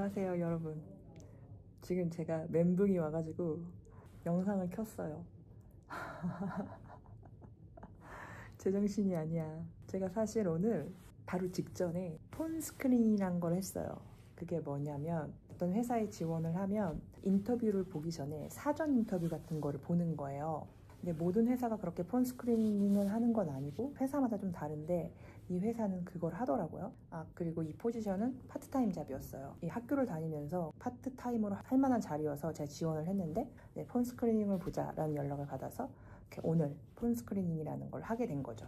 안녕하세요 여러분. 지금 제가 멘붕이 와가지고 영상을 켰어요. 제정신이 아니야. 제가 사실 오늘 바로 직전에 폰 스크린이란 걸 했어요. 그게 뭐냐면 어떤 회사에 지원을 하면 인터뷰를 보기 전에 사전 인터뷰 같은 거를 보는 거예요. 근데 모든 회사가 그렇게 폰 스크린을 하는 건 아니고 회사마다 좀 다른데 이 회사는 그걸 하더라고요. 그리고 이 포지션은 파트타임 잡이었어요. 이 학교를 다니면서 파트타임으로 할 만한 자리여서 제가 지원을 했는데 폰 스크리닝을 보자라는 연락을 받아서 오늘 폰 스크리닝이라는 걸 하게 된 거죠.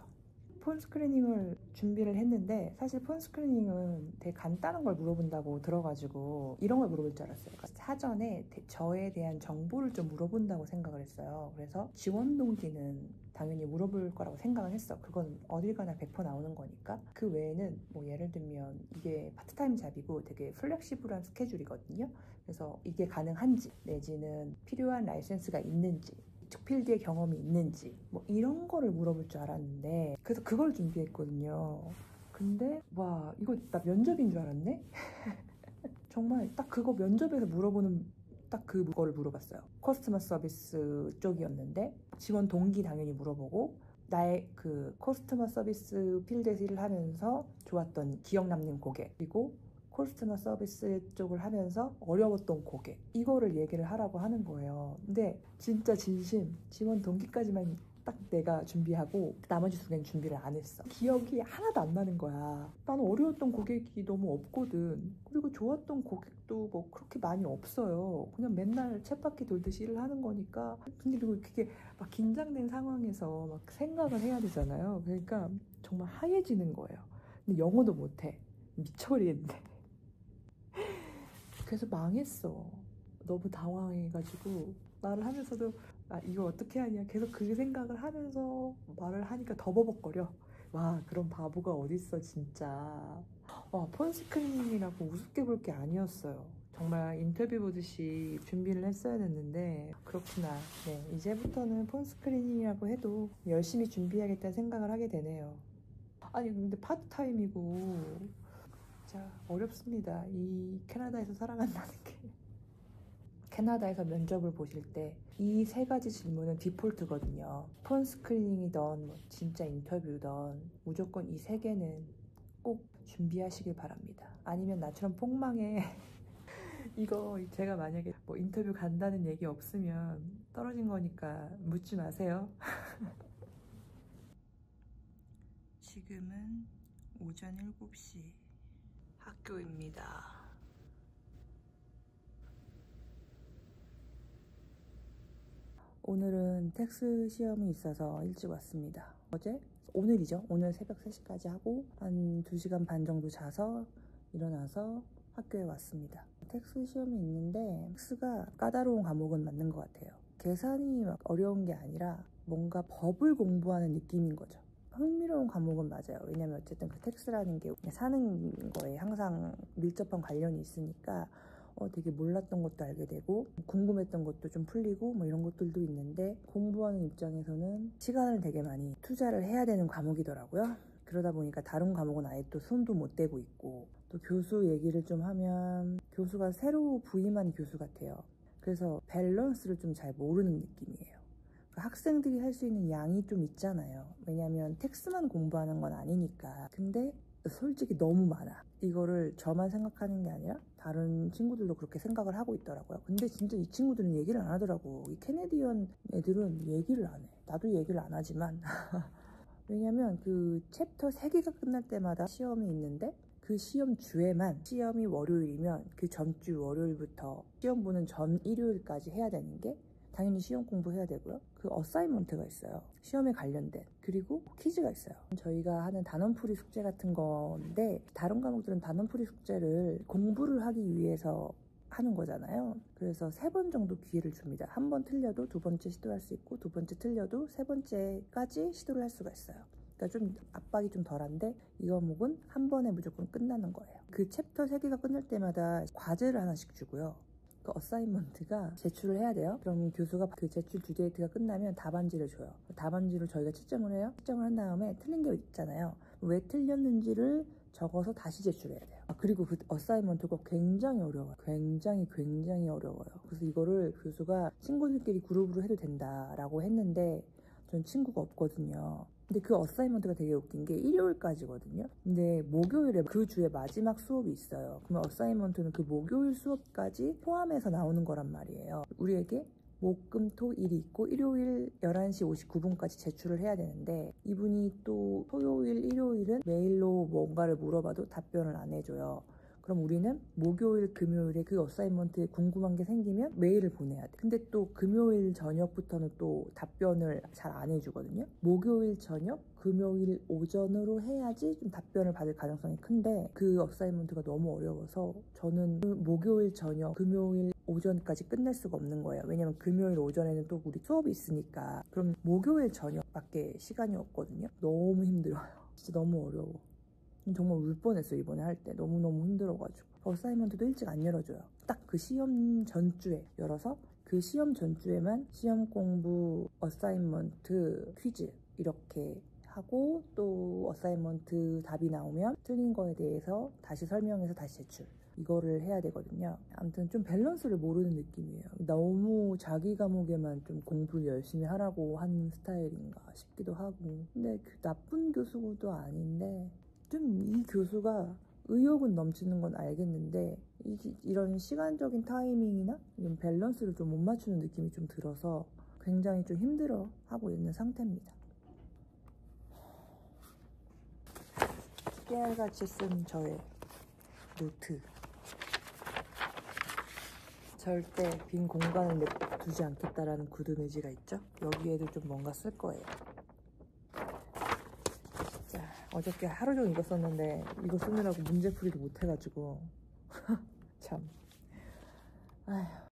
폰 스크리닝을 준비를 했는데 사실 폰 스크리닝은 되게 간단한 걸 물어본다고 들어가지고 이런 걸 물어볼 줄 알았어요. 사전에 저에 대한 정보를 좀 물어본다고 생각을 했어요. 그래서 지원 동기는 당연히 물어볼 거라고 생각을 했어. 그건 어딜 가나 100% 나오는 거니까. 그 외에는 뭐 예를 들면 이게 파트타임 잡이고 되게 플렉시블한 스케줄이거든요. 그래서 이게 가능한지 내지는 필요한 라이센스가 있는지 이쪽 필드의 경험이 있는지 뭐 이런 거를 물어볼 줄 알았는데 그래서 그걸 준비했거든요. 근데 와 이거 나 면접인 줄 알았네. 정말 딱 그거 면접에서 물어보는 딱 그거를 물어봤어요. 커스터머 서비스 쪽이었는데 지원 동기 당연히 물어보고 나의 그 커스터머 서비스 필드에서 일을 하면서 좋았던 기억 남는 고객, 그리고 커스터머 서비스 쪽을 하면서 어려웠던 고객, 이거를 얘기를 하라고 하는 거예요. 근데 진짜 진심 지원 동기까지만 딱 내가 준비하고 나머지 두 개는 준비를 안 했어. 기억이 하나도 안 나는 거야. 나는 어려웠던 고객이 너무 없거든. 그리고 좋았던 고객도 뭐 그렇게 많이 없어요. 그냥 맨날 쳇바퀴 돌듯이 일을 하는 거니까. 근데 그리고 그게 막 긴장된 상황에서 막 생각을 해야 되잖아요. 그러니까 정말 하얘지는 거예요. 근데 영어도 못해. 미쳐버리겠는데. 그래서 망했어. 너무 당황해가지고 말을 하면서도 이걸 어떻게 하냐 계속 그 생각을 하면서 말을 하니까 더 버벅거려. 와 그런 바보가 어딨어 진짜. 폰 스크린이라고 우습게 볼 게 아니었어요. 정말 인터뷰 보듯이 준비를 했어야 됐는데 그렇구나. 네, 이제부터는 폰 스크린이라고 해도 열심히 준비해야겠다는 생각을 하게 되네요. 아니 근데 파트타임이고 진짜 어렵습니다. 이 캐나다에서 살아간다는 게. 캐나다에서 면접을 보실 때 이 세 가지 질문은 디폴트거든요. 폰 스크리닝이던 뭐 진짜 인터뷰던 무조건 이 세 개는 꼭 준비하시길 바랍니다. 아니면 나처럼 폭망해. 이거 제가 만약에 뭐 인터뷰 간다는 얘기 없으면 떨어진 거니까 묻지 마세요. 지금은 오전 7시 학교입니다. 오늘은 텍스 시험이 있어서 일찍 왔습니다. 오늘이죠. 오늘 새벽 3시까지 하고 한 2시간 반 정도 자서 일어나서 학교에 왔습니다. 텍스 시험이 있는데 텍스가 까다로운 과목은 맞는 것 같아요. 계산이 막 어려운 게 아니라 뭔가 법을 공부하는 느낌인 거죠. 흥미로운 과목은 맞아요. 왜냐면 어쨌든 그 텍스라는 게 사는 거에 항상 밀접한 관련이 있으니까 되게 몰랐던 것도 알게 되고 궁금했던 것도 좀 풀리고 뭐 이런 것들도 있는데 공부하는 입장에서는 시간을 되게 많이 투자를 해야 되는 과목이더라고요. 그러다 보니까 다른 과목은 아예 또 손도 못 대고 있고 또 교수 얘기를 좀 하면 교수가 새로 부임한 교수 같아요. 그래서 밸런스를 좀 잘 모르는 느낌이에요. 학생들이 할 수 있는 양이 좀 있잖아요. 왜냐면 텍스만 공부하는 건 아니니까. 근데 솔직히 너무 많아. 이거를 저만 생각하는 게 아니라 다른 친구들도 그렇게 생각을 하고 있더라고요. 근데 진짜 이 친구들은 얘기를 안 하더라고. 이 캐네디언 애들은 얘기를 안 해. 나도 얘기를 안 하지만 왜냐면 그 챕터 3개가 끝날 때마다 시험이 있는데 그 시험 주에만 시험이 월요일이면 그 전주 월요일부터 시험 보는 전 일요일까지 해야 되는 게 당연히 시험 공부해야 되고요. 그 어사이먼트가 있어요. 시험에 관련된. 그리고 퀴즈가 있어요. 저희가 하는 단원풀이 숙제 같은 건데 다른 과목들은 단원풀이 숙제를 공부를 하기 위해서 하는 거잖아요. 그래서 3번 정도 기회를 줍니다. 한 번 틀려도 2번째 시도할 수 있고 2번째 틀려도 3번째까지 시도를 할 수가 있어요. 그러니까 좀 압박이 좀 덜한데 이 과목은 한 번에 무조건 끝나는 거예요. 그 챕터 3개가 끝날 때마다 과제를 하나씩 주고요. 그 어사이먼트가 제출을 해야 돼요. 그럼 교수가 그 제출 듀데이트가 끝나면 답안지를 줘요. 답안지를 저희가 채점을 해요. 채점을 한 다음에 틀린 게 있잖아요. 왜 틀렸는지를 적어서 다시 제출해야 돼요. 그리고 그 어사이먼트가 굉장히 어려워요. 굉장히 어려워요. 그래서 이거를 교수가 친구들끼리 그룹으로 해도 된다라고 했는데 전 친구가 없거든요. 근데 그 어사이먼트가 되게 웃긴 게 일요일까지거든요. 근데 목요일에 그 주에 마지막 수업이 있어요. 그러면 어사이먼트는 그 목요일 수업까지 포함해서 나오는 거란 말이에요. 우리에게 목, 금, 토, 일이 있고 일요일 11시 59분까지 제출을 해야 되는데 이분이 또 토요일, 일요일은 메일로 뭔가를 물어봐도 답변을 안 해줘요. 그럼 우리는 목요일, 금요일에 그 어사이먼트에 궁금한 게 생기면 메일을 보내야 돼. 근데 또 금요일 저녁부터는 또 답변을 잘 안 해주거든요. 목요일 저녁, 금요일 오전으로 해야지 좀 답변을 받을 가능성이 큰데 그 어사이먼트가 너무 어려워서 저는 목요일 저녁, 금요일 오전까지 끝낼 수가 없는 거예요. 왜냐면 금요일 오전에는 또 우리 수업이 있으니까. 그럼 목요일 저녁밖에 시간이 없거든요. 너무 힘들어요. 진짜 너무 어려워. 정말 울 뻔했어요. 이번에 할 때 너무너무 힘들어가지고. 어사이먼트도 일찍 안 열어줘요. 딱 그 시험 전주에 열어서 그 시험 전주에만 시험 공부, 어사이먼트, 퀴즈 이렇게 하고 또 어사이먼트 답이 나오면 틀린 거에 대해서 다시 설명해서 다시 제출, 이거를 해야 되거든요. 아무튼 좀 밸런스를 모르는 느낌이에요. 너무 자기 과목에만 좀 공부를 열심히 하라고 하는 스타일인가 싶기도 하고. 근데 그 나쁜 교수도 아닌데 좀 이 교수가 의욕은 넘치는 건 알겠는데 이런 시간적인 타이밍이나 이런 밸런스를 좀 못 맞추는 느낌이 좀 들어서 굉장히 좀 힘들어 하고 있는 상태입니다. 깨알같이 쓴 저의 노트. 절대 빈 공간을 두지 않겠다라는 굳은 의지가 있죠. 여기에도 좀 뭔가 쓸 거예요. 진짜 어저께 하루 종일 이거 썼는데 이거 쓰느라고 문제풀이도 못해가지고 참. 아휴.